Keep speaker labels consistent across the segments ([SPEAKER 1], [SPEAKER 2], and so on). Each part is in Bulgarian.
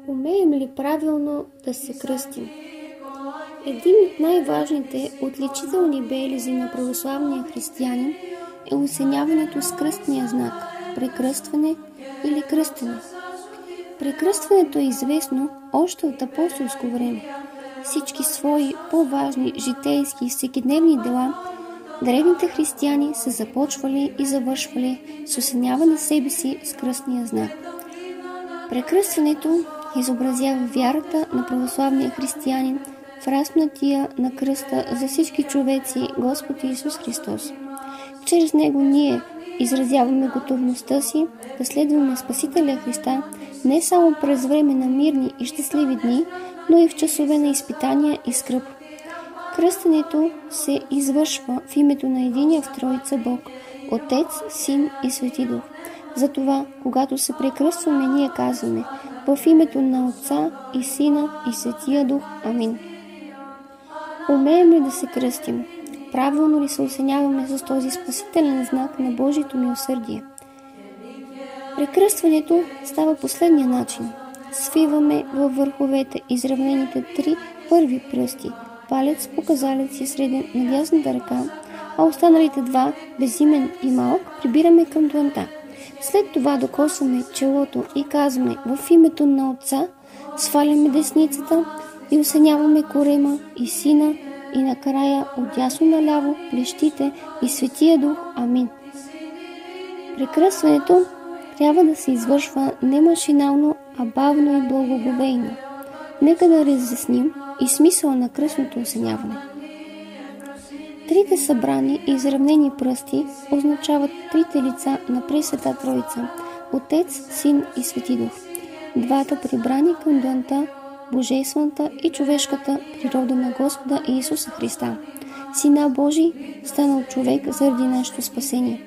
[SPEAKER 1] Умеем ли правилно да се кръстим? Един от най-важните отличителни белези на православния християнин е осеняването с кръстния знак – прекръстване или кръстене. Прекръстването е известно още от апостолско време. Всички свои по-важни житейски и всекидневни дела древните християни са започвали и завършвали с осеняване себе си с кръстния знак. Прекръстването изобразява вярата на православния християнин в разпнатия на кръста за всички човеци Господ Исус Христос. Чрез него ние изразяваме готовността си да следваме Спасителя Христа не само през време на мирни и щастливи дни, но и в часове на изпитания и скръб. Кръстенето се извършва в името на единия в Троица Бог, Отец, Син и Свети Дух. Затова, когато се прекръстваме, ние казваме: в името на Отца и Сина и Светия Дух. Амин. Умеем ли да се кръстим? Правилно ли се осеняваме с този спасителен знак на Божието милосърдие? Прекръстването става последния начин. Свиваме във върховете изравнените 3 първи пръсти, палец, показалец и среден на дясната ръка, а останалите 2, безимен и малък, прибираме към дланта. След това докосваме челото и казваме: в името на Отца, сваляме десницата и осеняваме корема и Сина, и накрая отдясно наляво плещите и Светия Дух. Амин. Прекръстването трябва да се извършва не машинално, а бавно и благоговейно. Нека да разясним и смисъла на кръстното осеняване. Трите събрани и изравнени пръсти означават трите лица на Пресвета Троица – Отец, Син и Свети Дух. Двата прибрани към дланта – божествената и човешката природа на Господа Иисуса Христа. Сина Божий, станал човек заради нашето спасение.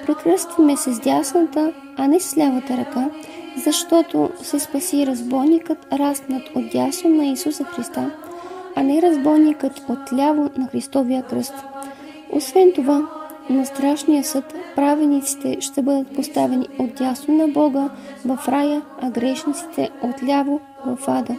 [SPEAKER 1] Прекръстваме се с дясната, а не с лявата ръка, защото се спаси разбойникът, разпнат от дясно на Исуса Христа, а не разбойникът от ляво на Христовия кръст. Освен това, на страшния съд праведниците ще бъдат поставени от дясно на Бога в рая, а грешниците от ляво в ада.